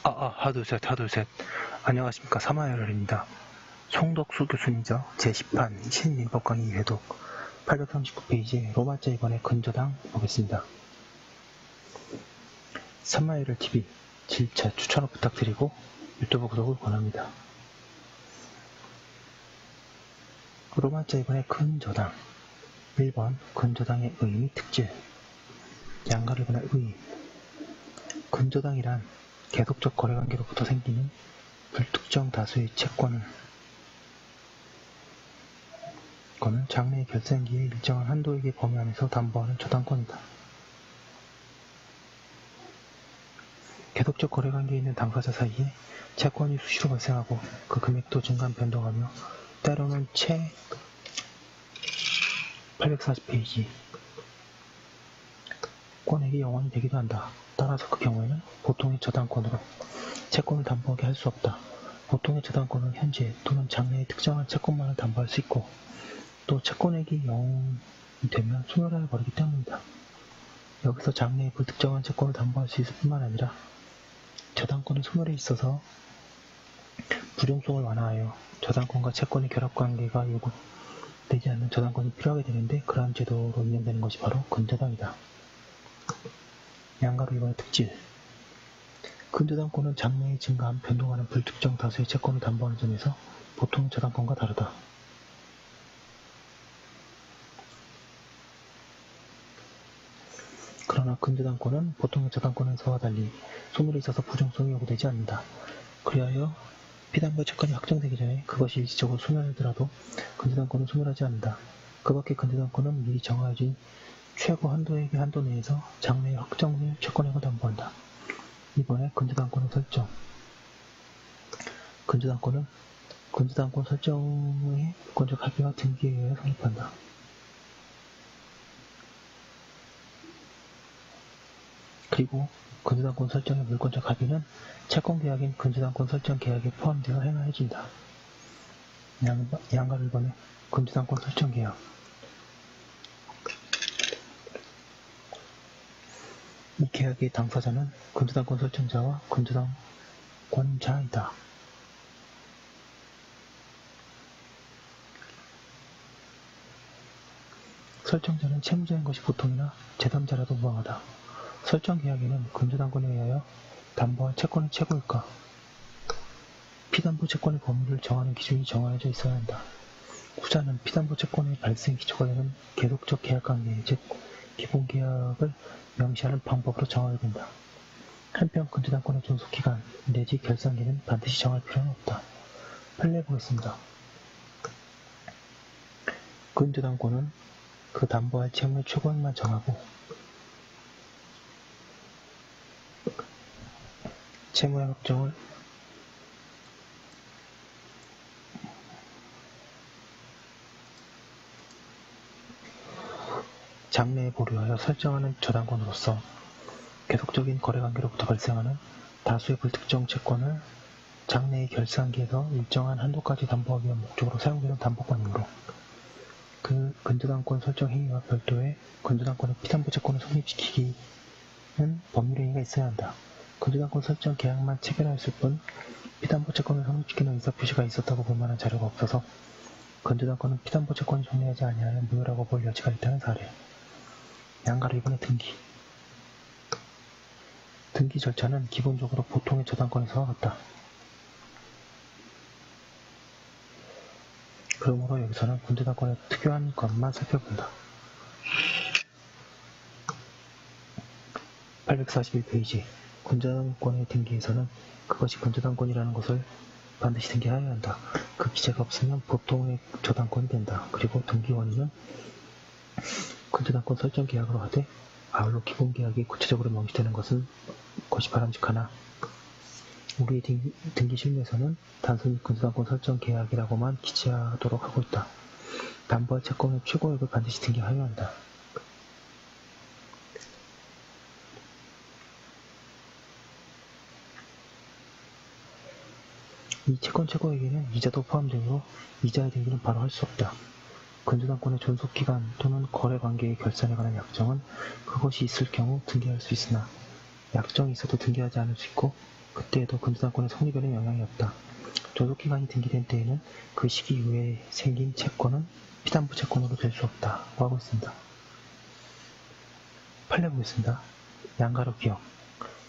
하둘셋. 안녕하십니까. 사마열혈입니다. 송덕수 교수님이죠. 제10판 신민법 강의 회독 839페이지 로마자 2번의 근저당 보겠습니다. 사마열혈 TV 질차 추천을 부탁드리고 유튜브 구독을 권합니다. 로마자 2번의 근저당 1번 근저당의 의의 및 특질 양가를 보는 의의 근저당이란 계속적 거래관계로부터 생기는 불특정 다수의 채권을 장래의 결산기에 일정한 한도액의 범위 안에서 담보하는 저당권이다. 계속적 거래관계에 있는 당사자 사이에 채권이 수시로 발생하고 그 금액도 증가한 변동하며 때로는 채 840페이지 권액이 영원히 되기도 한다. 따라서 그 경우에는 보통의 저당권으로 채권을 담보하게 할 수 없다. 보통의 저당권은 현재 또는 장래의 특정한 채권만을 담보할 수 있고 또 채권액이 0이 되면 소멸해 버리기 때문이다. 여기서 장래의 불특정한 채권을 담보할 수 있을 뿐만 아니라 저당권의 소멸에 있어서 부정성을 완화하여 저당권과 채권의 결합관계가 요구되지 않는 저당권이 필요하게 되는데 그러한 제도로 운영되는 것이 바로 근저당이다. 양가로 2번의 특질 근저당권은 장래에 증가한 변동하는 불특정 다수의 채권을 담보하는 점에서 보통의 저당권과 다르다. 그러나 근저당권은 보통의 저당권에서와 달리 소멸에 있어서 부정성이 요구되지 않는다. 그리하여 피담보 채권이 확정되기 전에 그것이 일시적으로 소멸하더라도 근저당권은 소멸하지 않는다. 그 밖에 근저당권은 미리 정해진 최고 한도액의 한도 내에서 장래의 확정된 채권액을 담보한다. 이번에 근저당권의 설정 근저당권 설정의 물권적 합의와 등기에 의해 성립한다. 그리고 근저당권 설정의 물권적 합의는 채권계약인 근저당권 설정 계약에 포함되어 행해진다. 양가 1번의 근저당권 설정 계약 이 계약의 당사자는 근저당권 설정자와 근저당권자이다. 설정자는 채무자인 것이 보통이나 제3자라도 무방하다. 설정 계약에는 근저당권에 의하여 담보할 채권의 최고일까 피담보 채권의 범위를 정하는 기준이 정해져 있어야 한다. 후자는 피담보 채권의 발생 기초가 되는 계속적 계약관계, 즉 기본계약을 명시하는 방법으로 정하게 된다. 한편 근저당권의 존속기간 내지 결산기는 반드시 정할 필요는 없다. 판례 보겠습니다. 근저당권은 그 담보할 채무의 최고액만 정하고 채무의 확정을 장래에 보류하여 설정하는 저당권으로서 계속적인 거래관계로부터 발생하는 다수의 불특정 채권을 장래의 결산기에서 일정한 한도까지 담보하기 위한 목적으로 사용되는 담보권이므로 그 근저당권 설정 행위와 별도의 근저당권의 피담보 채권을 성립시키기는 법률 행위가 있어야 한다. 근저당권 설정 계약만 체결하였을 뿐 피담보 채권을 성립시키는 의사표시가 있었다고 볼 만한 자료가 없어서 근저당권은 피담보 채권이 정리하지 아니하여 무효라고 볼 여지가 있다는 사례. 양가로 2번의 등기 절차는 기본적으로 보통의 저당권에서와 같다. 그러므로 여기서는 근저당권의 특유한 것만 살펴본다. 841페이지 근저당권의 등기에서는 그것이 근저당권이라는 것을 반드시 등기하여야 한다. 그 기재가 없으면 보통의 저당권이 된다. 그리고 등기 원인은 근저당권 설정 계약으로 하되 아울러 기본계약이 구체적으로 명시되는 것이 바람직하나 우리의 등기 실무에서는 단순히 근저당권 설정 계약이라고만 기재하도록 하고 있다. 담보할 채권의 최고액을 반드시 등기하여야 한다. 이 채권 최고액에는 이자도 포함되므로 이자의 등기는 바로 할 수 없다. 근저당권의 존속기간 또는 거래관계의 결산에 관한 약정은 그것이 있을 경우 등기할 수 있으나 약정이 있어도 등기하지 않을 수 있고 그때에도 근저당권의 성립에는 영향이 없다. 조속기간이 등기된 때에는 그 시기 이후에 생긴 채권은 피담보 채권으로 될 수 없다고 하고 있습니다. 판례 보겠습니다. 양가로 기억.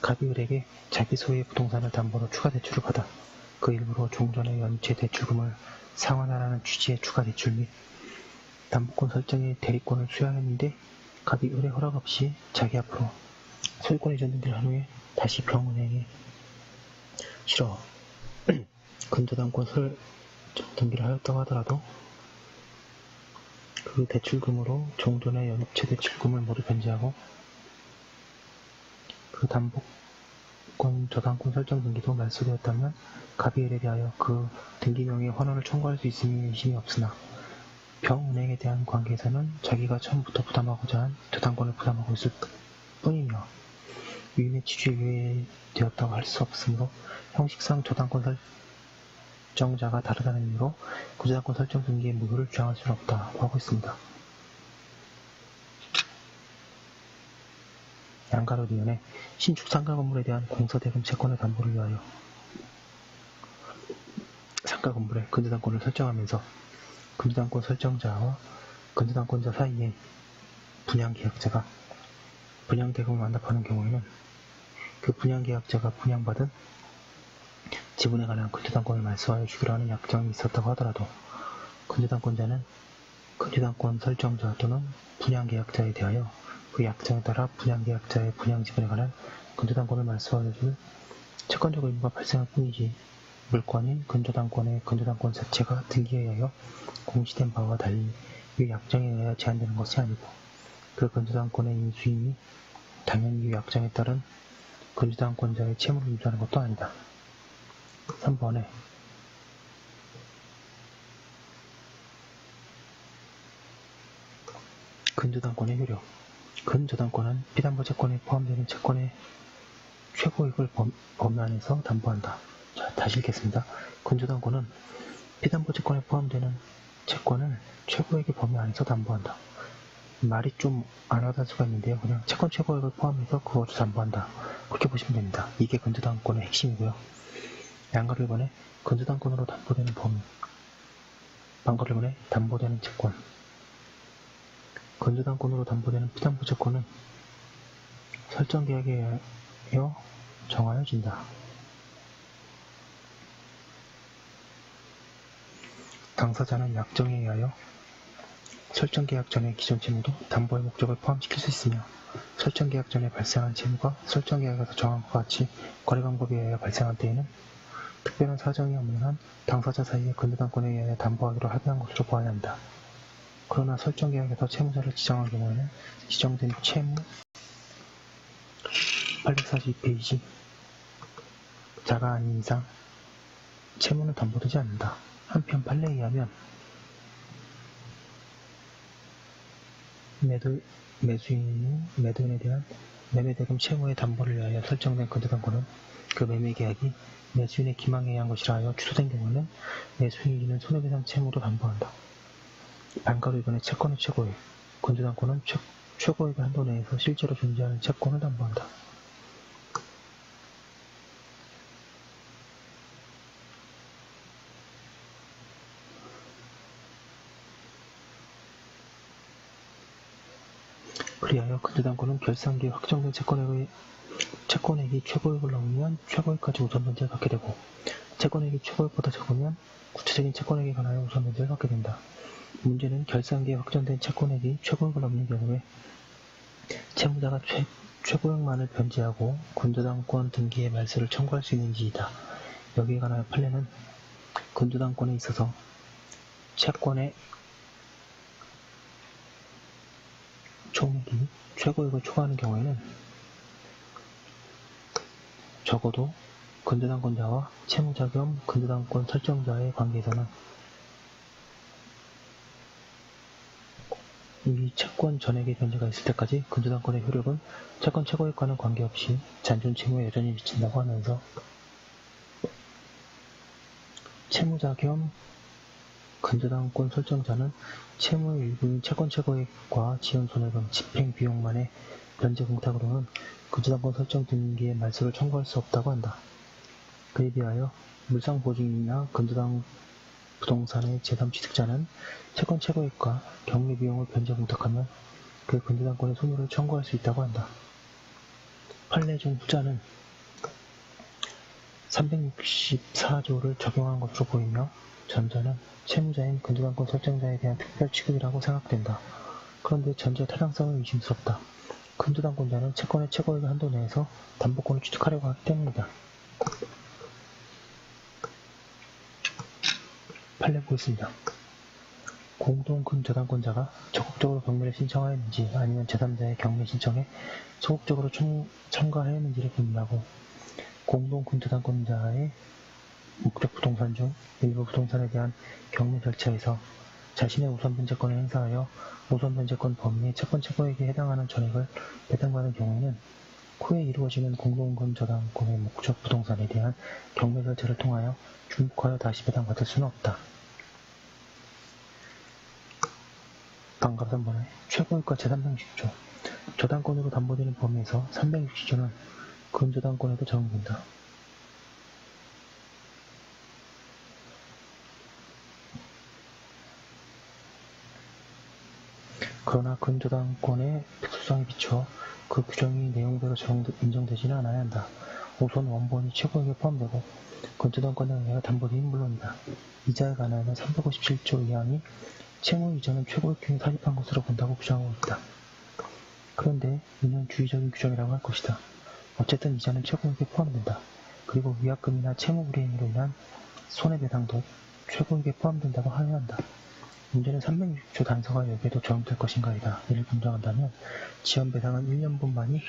갑이 을에게 자기 소유의 부동산을 담보로 추가 대출을 받아 그 일부로 종전의 연체 대출금을 상환하라는 취지의 추가 대출 및 담보권 설정의 대리권을 수여하였는데 갑이 을의 허락 없이 자기 앞으로 소유권 이전 등기를 한 후에 다시 병은행에 실어 근저당권 설정 등기를 하였다고 하더라도 그 대출금으로 종전의 연체 대출금을 모두 변제하고 그 담보권 저당권 설정 등기도 말소되었다면 갑이 을에 대하여 그 등기명의 환원을 청구할 수 있음이 의심이 없으나 병은행에 대한 관계에서는 자기가 처음부터 부담하고자 한 저당권을 부담하고 있을 뿐이며 위임의 취지에 유예되었다고 할 수 없으므로 형식상 저당권 설정자가 다르다는 이유로 그 저당권 설정 등기의 무효를 주장할 수는 없다고 하고 있습니다. 양가로위원회 신축 상가 건물에 대한 공사대금 채권의 담보를 위하여 상가 건물의 근저당권을 설정하면서 근저당권 설정자와 근저당권자 사이에 분양계약자가 분양대금을 완납하는 경우에는 그 분양계약자가 분양받은 지분에 관한 근저당권을 말소하여 주기로 하는 약정이 있었다고 하더라도 근저당권자는 근저당권 설정자 또는 분양계약자에 대하여 그 약정에 따라 분양계약자의 분양지분에 관한 근저당권을 말소하여 줄 채권적 의무가 발생할 뿐이지 물권인 근저당권의 근저당권 자체가 등기에 의하여 공시된 바와 달리 이 약정에 의하여 제한되는 것이 아니고 그 근저당권의 인수인이 당연히 이 약정에 따른 근저당권자의 채무를 유지하는 것도 아니다. 3번에 근저당권의 효력. 근저당권은 피담보 채권에 포함되는 채권의 최고액을 범위 안에서 담보한다. 자, 다시 읽겠습니다. 근저당권은 피담보 채권에 포함되는 채권을 최고액의 범위 안에서 담보한다. 말이 좀 안 와닿을 수가 있는데요. 그냥 채권 최고액을 포함해서 그것을 담보한다. 그렇게 보시면 됩니다. 이게 근저당권의 핵심이고요. 양가를 번에 근저당권으로 담보되는 범위, 반가를 번에 담보되는 채권. 근저당권으로 담보되는 피담보 채권은 설정계약에 의하여 정하여진다. 당사자는 약정에 의하여 설정계약 전의 기존 채무도 담보의 목적을 포함시킬 수 있으며 설정계약 전에 발생한 채무가 설정계약에서 정한 것과 같이 거래 방법에 의하여 발생한 때에는 특별한 사정이 없는 한 당사자 사이의 근저당권에 의하여 담보하기로 합의한 것으로 보아야 한다. 그러나 설정계약에서 채무자를 지정한 경우에는 지정된 채무 842페이지 자가 아닌 이상 채무는 담보되지 않는다. 한편 판례에 의하면 매수인이 매도인에 대한 매매대금 채무의 담보를 위하여 설정된 근저당권은 그 매매계약이 매수인의 기망에 의한 것이라 하여 취소된 경우에는 매수인이 손해배상 채무로 담보한다. 반가로 이번에 채권의 최고액, 근저당권은 최고액의 한도 내에서 실제로 존재하는 채권을 담보한다. 그리하여 근저당권은 결산기에 확정된 채권액이 최고액을 넘으면 최고액까지 우선 변제를 받게 되고 채권액이 최고액보다 적으면 구체적인 채권액에 관하여 우선 변제를 받게 된다. 문제는 결산기에 확정된 채권액이 최고액을 넘는 경우에 채무자가 최고액만을 변제하고 근저당권 등기의 말소를 청구할 수 있는지이다. 여기에 관하여 판례는 근저당권에 있어서 채권의 총액이 최고액을 초과하는 경우에는 적어도 근저당권자와 채무자 겸 근저당권 설정자의 관계에서는 이 채권 전액의 변제가 있을 때까지 근저당권의 효력은 채권 최고액과는 관계없이 잔존 채무에 여전히 미친다고 하면서 채무자 겸 근저당권 설정자는 채무의 일부인 채권 최고액과 지연 손해금, 집행 비용만의 변제 공탁으로는 근저당권 설정 등기의 말소를 청구할 수 없다고 한다. 그에 비하여 물상보증인이나 근저당 부동산의 제3취득자는 채권 최고액과 경매 비용을 변제 공탁하면 그 근저당권의 소멸을 청구할 수 있다고 한다. 판례 중 후자는 364조를 적용한 것으로 보이며 전자는 채무자인 근저당권 설정자에 대한 특별 취급이라고 생각된다. 그런데 전자의 타당성은 의심스럽다. 근저당권자는 채권의 최고액의 한도 내에서 담보권을 취득하려고 하기 때문이다. 판례 보겠습니다. 공동근저당권자가 적극적으로 경매를 신청하였는지 아니면 제3자의 경매 신청에 소극적으로 참가하였는지를 의미하고 공동근저당권자의 목적 부동산 중 일부 부동산에 대한 경매 절차에서 자신의 우선변제권을 행사하여 우선변제권 범위의 채권 최고액에 해당하는 전액을 배당받은 경우에는 후에 이루어지는 공동근저당권의 목적 부동산에 대한 경매 절차를 통하여 중복하여 다시 배당받을 수는 없다. 방금 3번에 최고액과 제360조 저당권으로 담보되는 범위에서 360조는 근저당권에도 적용된다. 그러나 근저당권의 특수성에 비추어 그 규정이 내용대로 인정되지는 않아야 한다. 우선 원본이 최고액에 포함되고 근저당권에 의하여 담보되긴 물론이다. 이자에 관하여는 357조 2항이 채무 이자는 최고액 중에 사집한 것으로 본다고 규정하고 있다. 그런데 이는 주의적인 규정이라고 할 것이다. 어쨌든 이자는 최고액에 포함된다. 그리고 위약금이나 채무 불이행으로 인한 손해배상도 최고액에 포함된다고 하여야 한다. 문제는 360조 단서가 여기에도 적용될 것인가이다. 이를 검증한다면 지연배상은 1년분만이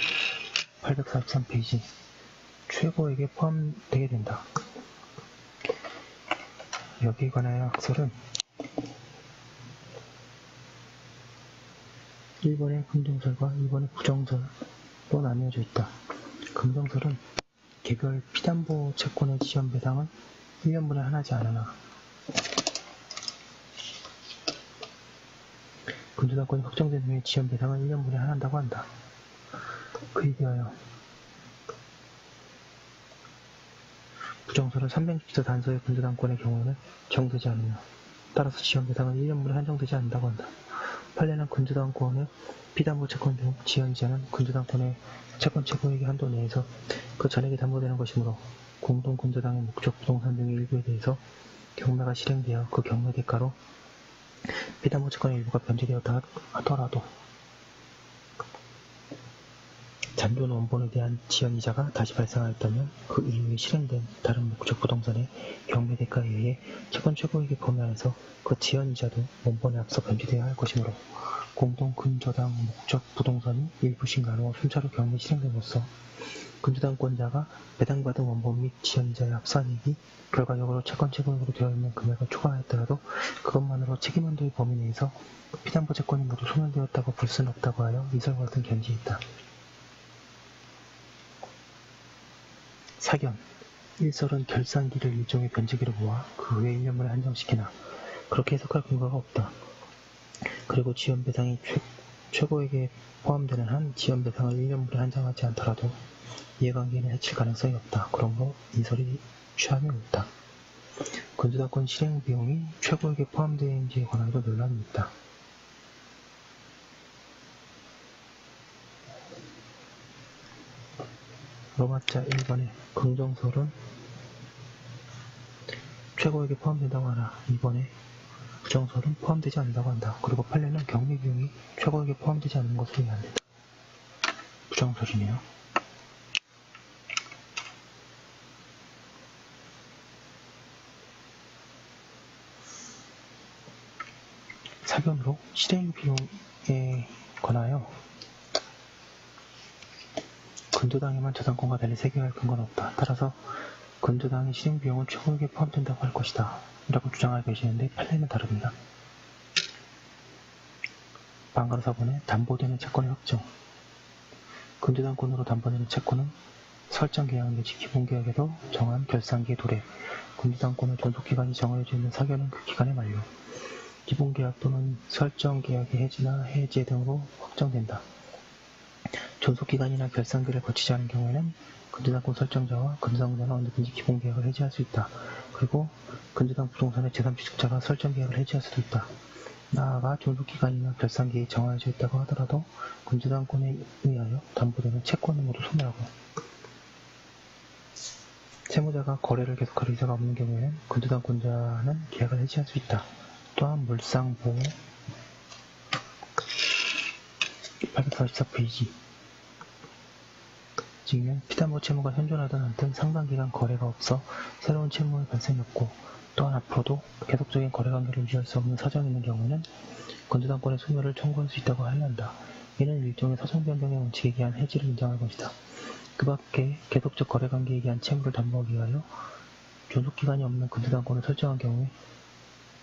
843페이지 최고액에 포함되게 된다. 여기에 관하여 학설은 1번의 긍정설과 2번의 부정설로 나뉘어져 있다. 긍정설은 개별 피담보 채권의 지연배상은 1년분에 하나지 않으나 근저당권이 확정된 후에 지연배상은 1년분에 하나한다고 한다. 그에 비하여 부정설은 360조 단서의 근저당권의 경우에는 적용되지 않으며 따라서 지연배상은 1년분에 한정되지 않는다고 한다. 판례는 근저당권의 피담보 채권 중 지연이자는 근저당권의 채권 최고액의 한도 내에서 그 전액이 담보되는 것이므로 공동근저당의 목적 부동산 등의 일부에 대해서 경매가 실행되어 그 경매 대가로 피담보 채권의 일부가 변제되었다 하더라도 잔존 원본에 대한 지연이자가 다시 발생하였다면 그 이후에 실행된 다른 목적 부동산의 경매 대가에 의해 채권 최고액의 범위 안에서 그 지연이자도 원본에 앞서 변제되어야 할 것이므로 공동근저당 목적 부동산이 일부씩 나누어 순차로 경매 실행됨으로써 근저당권자가 배당받은 원본 및 지연이자의 합산액이 결과적으로 채권 최고액으로 되어 있는 금액을 초과하였더라도 그것만으로 책임한도의 범위 내에서 피담보 채권이 모두 소멸되었다고 볼 수는 없다고 하여 이설과 같은 견지에 있다. 사견 1설은 결산기를 일종의 변제기로 보아 그 후에 1년분에 한정시키나 그렇게 해석할 근거가 없다. 그리고 지연배상이 최고액에 포함되는 한 지연배상을 1년분에 한정하지 않더라도 이해관계는 해칠 가능성이 없다. 그러므로 이설이 취함이 없다. 근저당권 실행 비용이 최고액에 포함되는지에 관하여도 논란이 있다. 로마자 1번에 긍정설은 최고액에 포함된다고 하나 2번에 부정설은 포함되지 않는다고 한다. 그리고 판례는 경매 비용이 최고액에 포함되지 않는 것으로 이해한다. 부정설이네요. 사견으로 실행 비용에 관하여 근저당에만 저당권과 달리 세계할 근거는 없다. 따라서 근저당의 실행 비용은 최고액에 포함된다고 할 것이다. 라고 주장하고 계시는데 판례는 다릅니다. 방가로 4번에 담보되는 채권의 확정. 근저당권으로 담보되는 채권은 설정 계약 내지 기본 계약에서 정한 결산기의 도래. 근저당권의 존속기간이 정해져 있는 사견은 그 기간의 만료. 기본 계약 또는 설정 계약의 해지나 해제 등으로 확정된다. 존속기간이나 결산기를 거치지 않은 경우에는 근저당권 설정자와 근저당자는 언제든지 기본계약을 해지할 수 있다. 그리고 근저당 부동산의 제3취득자가 설정계약을 해지할 수도 있다. 나아가 존속기간이나 결산기일이 정해져 있다고 하더라도 근저당권에 의하여 담보되는 채권을 모두 소멸하고, 채무자가 거래를 계속할 의사가 없는 경우에는 근저당권자는 계약을 해지할 수 있다. 또한 물상보호 844페이지 증인 피담보 채무가 현존하든 않든 상당기간 거래가 없어 새로운 채무의 발생이 없고, 또한 앞으로도 계속적인 거래관계를 유지할 수 없는 사정이 있는 경우에는 근저당권의 소멸을 청구할 수 있다고 하여야 한다. 이는 일종의 사정변경의 원칙에 의한 해지를 인정할 것이다. 그 밖에 계속적 거래관계에 의한 채무를 담보하기 위하여 존속기간이 없는 근저당권을 설정한 경우에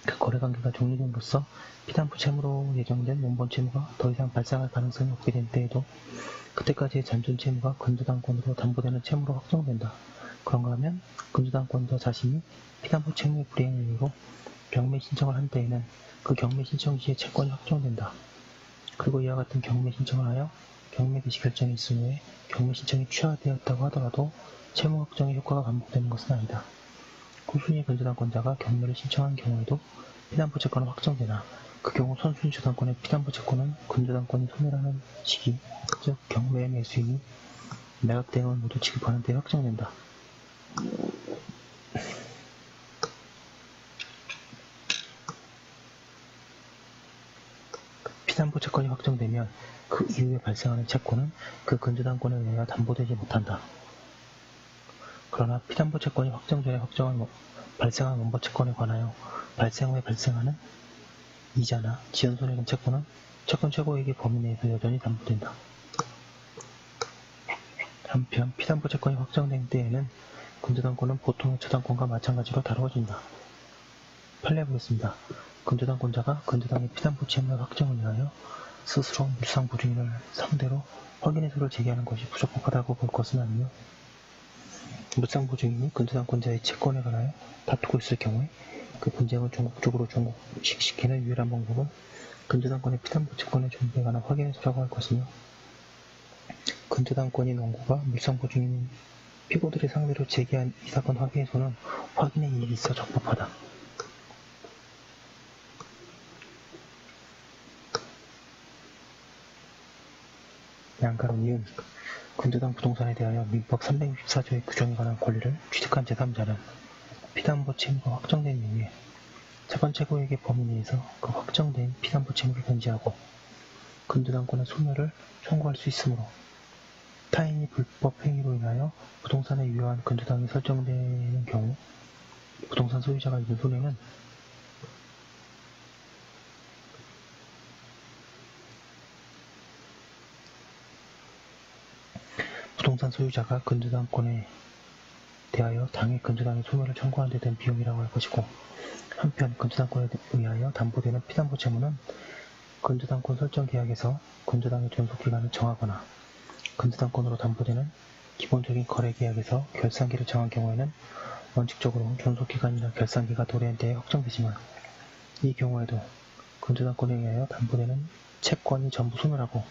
그 거래관계가 종료됨으로써 피담보 채무로 예정된 원본 채무가 더 이상 발생할 가능성이 없게 된 때에도 그때까지의 잔존 채무가 근저당권으로 담보되는 채무로 확정된다. 그런가 하면 근저당권자 자신이 피담보 채무의 불이행을 이유로 경매 신청을 한 때에는 그 경매 신청 시에 채권이 확정된다. 그리고 이와 같은 경매 신청을 하여 경매 개시 결정이 있은 후에 경매 신청이 취하되었다고 하더라도 채무 확정의 효과가 반복되는 것은 아니다. 후순위의 근저당권자가 경매를 신청한 경우에도 피담보 채권은 확정되나 그 경우 선순위 저당권의 피담보 채권은 근저당권이 소멸하는 시기, 즉 경매의 매수인이 매각 대행을 모두 지급하는 데 확정된다. 피담보 채권이 확정되면 그 이후에 발생하는 채권은 그 근저당권에 의하여 담보되지 못한다. 그러나 피담보 채권이 확정 전에 발생한 원본 채권에 관하여 발생 후에 발생하는 이자나 지연손해금 채권은 채권 최고액의 범위 내에서 여전히 담보된다. 한편 피담보 채권이 확정된 때에는 근저당권은 보통의 저당권과 마찬가지로 다루어진다. 판례 보겠습니다. 근저당권자가 근저당의 피담보 채무의 확정을 위하여 스스로 물상보증인을 상대로 확인해소를 제기하는 것이 부적법하다고 볼 것은 아니며, 물상보증인이 근저당권자의 채권에 관하여 다투고 있을 경우에 그 분쟁을 종국적으로 종식시키는 유일한 방법은 근저당권의 피담보 채권의 존재에 관한 확인해소라고 할 것이며, 근저당권인 원고가 물상보증인 피고들의 상대로 제기한 이 사건 확인해소는 확인의 이익이 있어 적법하다. 양가로 이은 근저당 부동산에 대하여 민법 364조의 규정에 관한 권리를 취득한 제3자는 피담보 채무가 확정된 이후에 채권 최고액의 범위 내에서 그 확정된 피담보 채무를 변제하고 근저당권의 소멸을 청구할 수 있으므로, 타인이 불법 행위로 인하여 부동산에 유효한 근저당이 설정되는 경우 부동산 소유자가 입은 손해는 부동산 소유자가 근저당권에 대하여 당해 근저당의 소멸을 청구하는 데 든 비용이라고 할 것이고, 한편 근저당권에 의하여 담보되는 피담보 채무는 근저당권 설정 계약에서 근저당의 존속기간을 정하거나 근저당권으로 담보되는 기본적인 거래계약에서 결산기를 정한 경우에는 원칙적으로 존속기간이나 결산기가 도래한 때에 확정되지만, 이 경우에도 근저당권에 의하여 담보되는 채권이 전부 소멸하고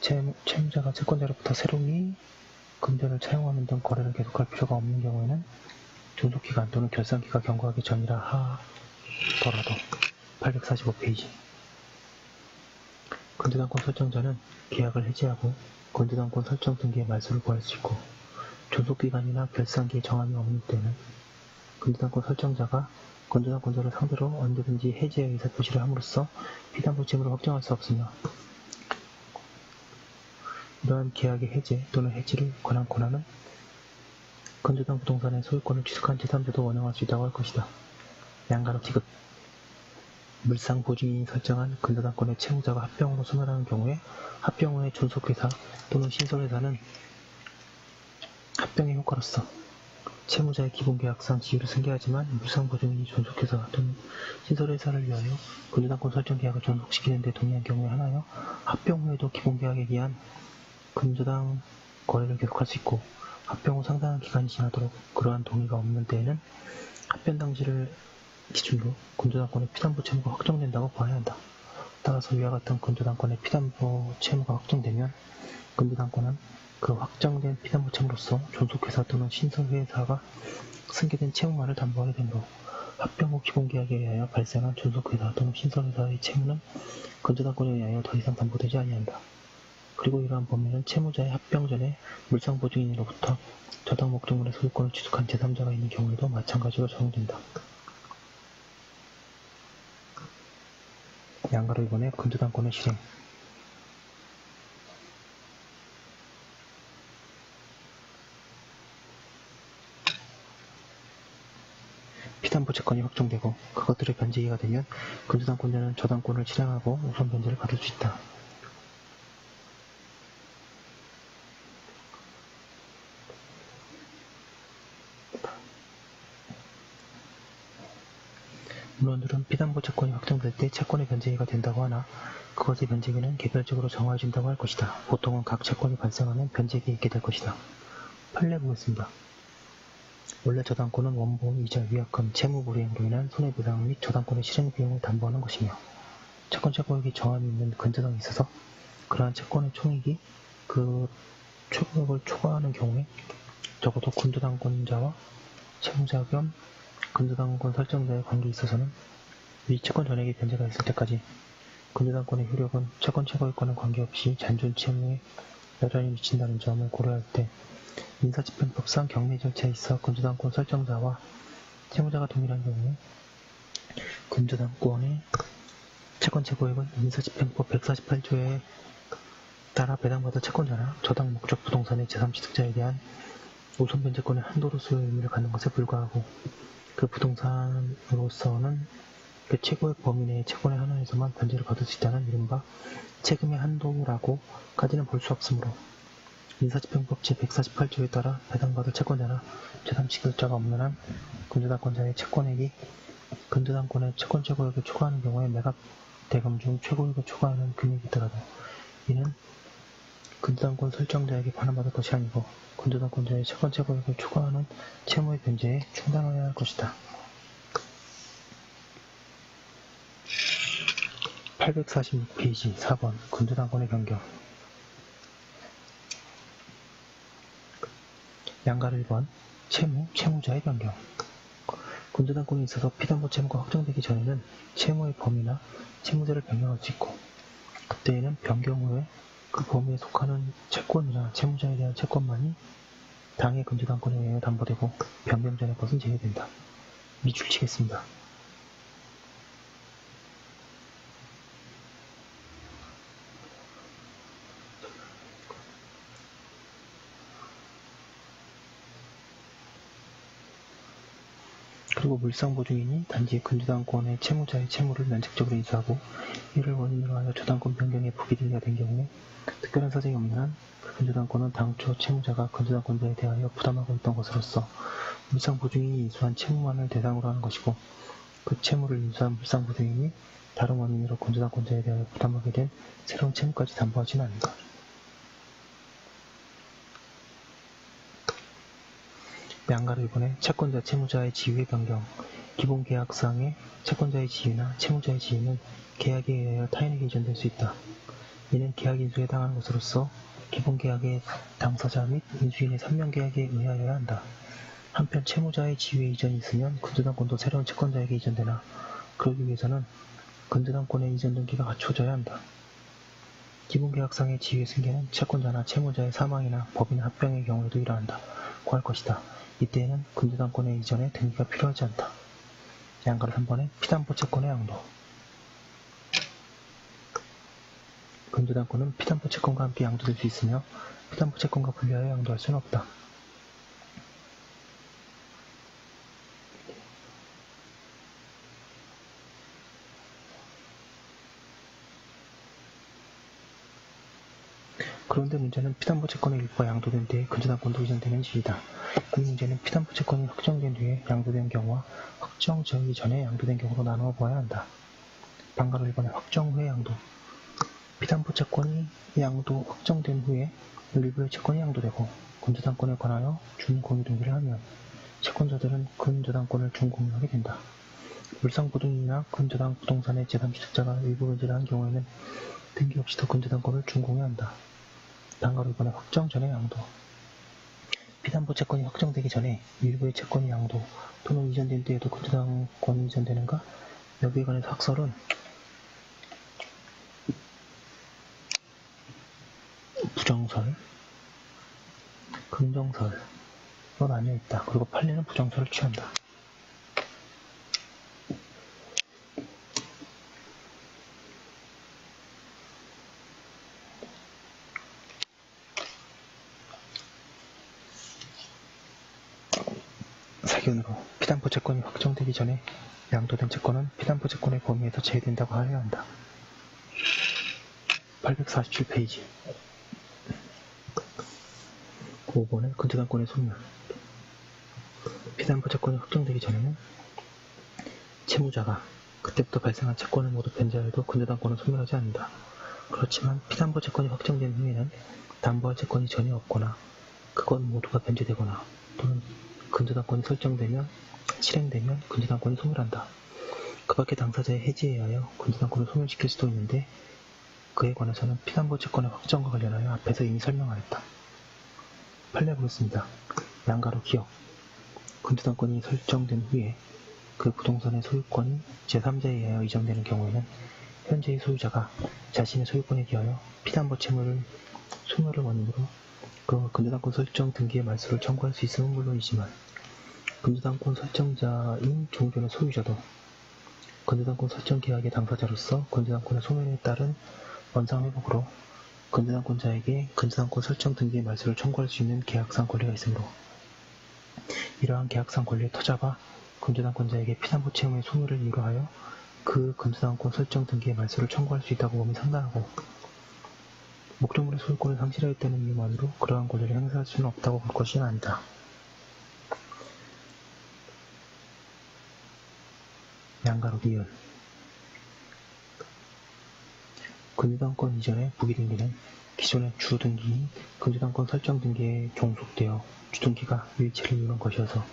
채무자가 채권자로부터 새로이 근저를 차용하는 등 거래를 계속할 필요가 없는 경우에는 존속기간 또는 결산기가 경과하기 전이라 하더라도 845페이지 근저당권 설정자는 계약을 해지하고 근저당권 설정 등기의 말소를 구할 수 있고, 존속기간이나 결산기의 정함이 없는 때는 근저당권 설정자가 근저당권자를 상대로 언제든지 해지의 의사표시를 함으로써 피담보 채무를 확정할 수 없으며, 이러한 계약의 해제 또는 해지를 관한 권한은 근저당 부동산의 소유권을 취득한 제3자도 원행할 수 있다고 할 것이다. 양가로 티귿 물상보증인이 설정한 근저당권의 채무자가 합병으로 소멸하는 경우에 합병 후의 존속회사 또는 신설회사는 합병의 효과로서 채무자의 기본계약상 지위를 승계하지만, 물상보증인이 존속회사 또는 신설회사를 위하여 근저당권 설정 계약을 존속시키는 데 동의한 경우에 한하여 합병 후에도 기본계약에 의한 근저당 거래를 계속할 수 있고, 합병 후 상당한 기간이 지나도록 그러한 동의가 없는 때에는 합병 당시를 기준으로 근저당권의 피담보 채무가 확정된다고 봐야 한다. 따라서 위와 같은 근저당권의 피담보 채무가 확정되면 근저당권은 그 확정된 피담보 채무로서 존속회사 또는 신설회사가 승계된 채무만을 담보하게 되므로 합병 후 기본계약에 의하여 발생한 존속회사 또는 신설회사의 채무는 근저당권에 의하여 더 이상 담보되지 아니한다. 그리고 이러한 범위는 채무자의 합병 전에 물상보증인으로부터 저당 목적물의 소유권을 취득한 제3자가 있는 경우에도 마찬가지로 적용된다. 양가로 이번에 근저당권의 실행. 피담보 채권이 확정되고 그것들의 변제기가 되면 근저당권자는 저당권을 실행하고 우선 변제를 받을 수 있다. 물론들은 피담보 채권이 확정될 때 채권의 변제기가 된다고 하나 그것의 변제기는 개별적으로 정해진다고 할 것이다. 보통은 각 채권이 발생하면 변제기에 있게 될 것이다. 판례 보겠습니다. 원래 저당권은 원본, 이자, 위약금, 채무 불이행으로 인한 손해배상 및 저당권의 실행 비용을 담보하는 것이며 채권 최고액이 정함이 있는 근저당이 있어서 그러한 채권의 총액이 그 최고액을 초과하는 경우에 적어도 근저당권자와 채무자 겸 근저당권 설정자의 관계에 있어서는 위 채권 전액의 변제가 있을 때까지 근저당권의 효력은 채권 최고액과는 관계없이 잔존 채무에 여전히 미친다는 점을 고려할 때 민사집행법상 경매 절차에 있어 근저당권 설정자와 채무자가 동일한 경우에 근저당권의 채권 최고액은 민사집행법 148조에 따라 배당받을 채권자나 저당 목적 부동산의 제3취득자에 대한 우선 변제권의 한도로서의 의미를 갖는 것에 불과하고 그 부동산으로서는 그 최고액 범위 내의 채권의 하나에서만 변제를 받을 수 있다는 이른바 채금의 한도라고까지는 볼 수 없으므로 민사집행법 제148조에 따라 배당받을 채권자나 제3취득자가 없는 한 근저당권자의 채권액이 근저당권의 채권 최고액을 초과하는 경우에 매각 대금 중 최고액을 초과하는 금액이 있더라도 이는 근저당권 설정자에게 반환받을 것이 아니고 근저당권자의 채권 최고액을 초과하는 채무의 변제에 충당해야 할 것이다. 846페이지 4번 근저당권의 변경. 양가를 1번 채무, 채무자의 변경. 근저당권이 있어서 피담보 채무가 확정되기 전에는 채무의 범위나 채무자를 변경할 수 있고 그때에는 변경 후에 그 범위에 속하는 채권이나 채무자에 대한 채권만이 당해 근저당권에 의해 담보되고 변경 전의 것은 제외된다. 밑줄 치겠습니다. 그리고 물상보증인이 단지 근저당권의 채무자의 채무를 면책적으로 인수하고 이를 원인으로 하여 저당권 변경에 부기되게 된 경우에 특별한 사정이 없는 한 근저당권은 당초 채무자가 근저당권자에 대하여 부담하고 있던 것으로서 물상보증인이 인수한 채무만을 대상으로 하는 것이고 그 채무를 인수한 물상보증인이 다른 원인으로 근저당권자에 대하여 부담하게 된 새로운 채무까지 담보하지는 않는다. 양가로 이번에 채권자, 채무자의 지위의 변경. 기본계약상의 채권자의 지위나 채무자의 지위는 계약에 의하여 타인에게 이전될 수 있다. 이는 계약 인수에 해당하는 것으로서 기본계약의 당사자 및 인수인의 3명계약에 의하여야 한다. 한편 채무자의 지위의 이전이 있으면 근저당권도 새로운 채권자에게 이전되나 그러기 위해서는 근저당권의 이전 등기가 갖춰져야 한다. 기본계약상의 지위의 승계는 채권자나 채무자의 사망이나 법인 합병의 경우에도 일어난다고 할 것이다. 이때에는 근저당권의 이전에 등기가 필요하지 않다. 양가로 3번에 피담보 채권의 양도. 근저당권은 피담보 채권과 함께 양도될 수 있으며 피담보 채권과 분리하여 양도할 수는 없다. 그런데 문제는 피담보 채권의 일부가 양도된 뒤에 근저당권도 이전되는 지이다. 이 문제는 피담보 채권이 확정된 뒤에 양도된 경우와 확정되기 전에 양도된 경우로 나누어 보아야 한다. 방가로 1번에 확정 후의 양도. 피담보 채권이 양도 확정된 후에 일부의 채권이 양도되고 근저당권에 관하여 준공유 등기를 하면 채권자들은 근저당권을 준공유하게 된다. 물상보증인이나 근저당 부동산의 제3취득자가 일부 변제를 한 경우에는 등기 없이도 근저당권을 준공유한다. 단가로 이번에 확정 전에 양도. 피담보 채권이 확정되기 전에 일부의 채권이 양도 또는 이전된 때에도 근저당권이 이전되는가? 여기에 관해서 학설은 부정설, 긍정설로 나뉘어 있다. 그리고 판례는 부정설을 취한다. 사견으로 피담보 채권이 확정되기 전에 양도된 채권은 피담보 채권의 범위에서 제외된다고 하여야 한다. 847페이지 5번에 근저당권의 소멸. 피담보 채권이 확정되기 전에는 채무자가 그때부터 발생한 채권을 모두 변제하여도 근저당권은 소멸하지 않는다. 그렇지만 피담보 채권이 확정된 후에는 담보할 채권이 전혀 없거나 그건 모두가 변제되거나 또는 근저당권이 설정되면 실행되면 근저당권이 소멸한다. 그 밖에 당사자의 해지에 의하여 근저당권을 소멸시킬 수도 있는데 그에 관해서는 피담보 채권의 확정과 관련하여 앞에서 이미 설명하였다. 판례 보겠습니다. 양가로 기억. 근저당권이 설정된 후에 그 부동산의 소유권이 제3자에 의하여 이전되는 경우에는 현재의 소유자가 자신의 소유권에 기하여 피담보 채무를 소멸을 원인으로 그 근저당권 설정 등기의 말소를 청구할 수 있음은 물론이지만 근저당권 설정자인 종전의 소유자도 근저당권 설정 계약의 당사자로서 근저당권의 소멸에 따른 원상회복으로 근저당권자에게 근저당권 설정 등기의 말소를 청구할 수 있는 계약상 권리가 있으므로 이러한 계약상 권리의 터자가 근저당권자에게 피담보 채무의 소멸을 이유로 하여 그 근저당권 설정 등기의 말소를 청구할 수 있다고 봄이 상당하고 목적물의 소유권을 상실하였다는 이유만으로 그러한 권리를 행사할 수는 없다고 볼 것이 아니다. 양가로 니은. 근저당권 이전의 부기등기는 기존의 주등기인 근저당권 설정 등기에 종속되어 주등기가 일치를 이루는 것이어서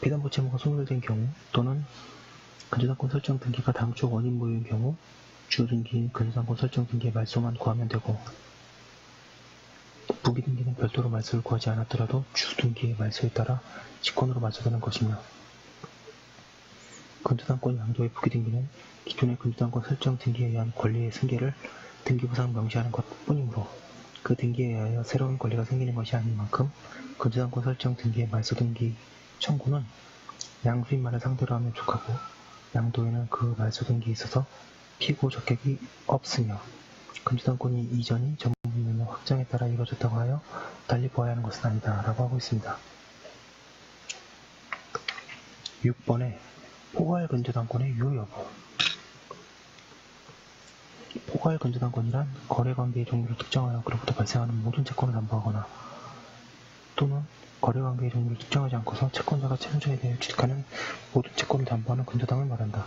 피담보 채무가 소멸된 경우 또는 근저당권 설정 등기가 당초 원인 무효인 경우 주등기인 근저당권 설정 등기의 말소만 구하면 되고 부기등기는 별도로 말소를 구하지 않았더라도 주등기의 말소에 따라 직권으로 말소되는 것이며 근저당권 양도의 부기등기는 기존의 근저당권 설정 등기에 의한 권리의 승계를 등기부상 명시하는 것뿐이므로 그 등기에 의하여 새로운 권리가 생기는 것이 아닌 만큼 근저당권 설정 등기의 말소 등기 청구는 양수인만을 상대로 하면 족하고 양도에는 그 말소 등기에 있어서 피고 적격이 없으며 근저당권이 이전이 전부인의 확정에 따라 이루어졌다고 하여 달리 보아야 하는 것은 아니다 라고 하고 있습니다. 6번에 포괄 근저당권의 유효 여부. 포괄 근저당권이란 거래관계의 종류를 특정하여 그로부터 발생하는 모든 채권을 담보하거나 또는 거래관계의 종류를 특정하지 않고서 채권자가 채무자에 대해 취득하는 모든 채권을 담보하는 근저당을 말한다.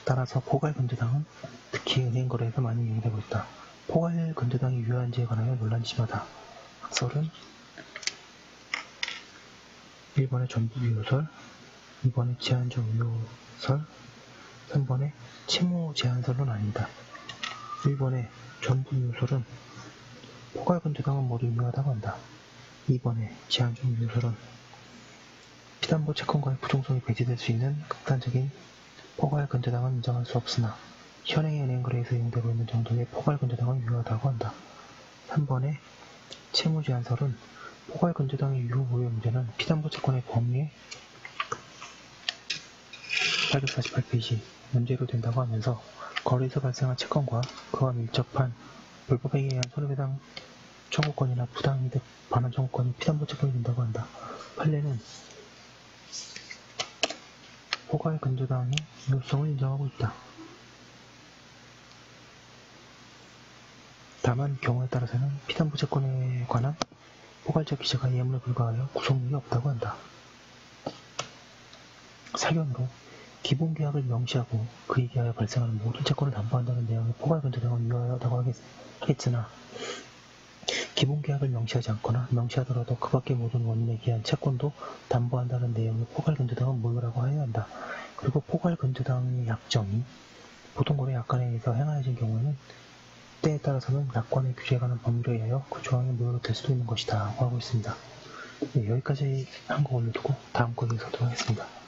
따라서 포괄 근저당은 특히 은행 거래에서 많이 이용되고 있다. 포괄 근저당이 유효한지에 관하여 논란이 심하다. 학설은 1번의 전부 유효설, 2번의 제한적 유효설, 3번의 채무 제한설로 나뉜다. 1번의 전부 유효설은 포괄 근저당은 모두 유효하다고 한다. 2번의 제한적 유효설은 피담보 채권과의 부종성이 배제될 수 있는 극단적인 포괄 근저당은 인정할 수 없으나 현행의 은행 거래에서 이용되고 있는 정도의 포괄 근저당은 유효하다고 한다. 3번의 채무 제한설은 포괄 근저당의 유효 무효 문제는 피담보 채권의 범위에 848페이지 문제로 된다고 하면서 거래에서 발생한 채권과 그와 밀접한 불법행위에 의한 손해배상 청구권이나 부당이득 반환 청구권이 피담보 채권이 된다고 한다. 판례는 포괄 근저당의 유효성을 인정하고 있다. 다만 경우에 따라서는 피담보 채권에 관한 포괄적 기재가 예문에 불과하여 구속력이 없다고 한다. 사견으로 기본계약을 명시하고 그에 기하여 발생하는 모든 채권을 담보한다는 내용의 포괄 근저당은 유효하다고 하겠으나 기본계약을 명시하지 않거나 명시하더라도 그 밖의 모든 원인에 기한 채권도 담보한다는 내용의 포괄근저당은 무효라고 하여야 한다. 그리고 포괄근저당의 약정이 보통거래 약관에 의해서 행하여진 경우에는 때에 따라서는 약관의 규제에 관한 법률에 의하여 그 조항이 무효로 될 수도 있는 것이다 라고 하고 있습니다. 네, 여기까지 한 거 올려두고 다음 거기에 서도록 하겠습니다.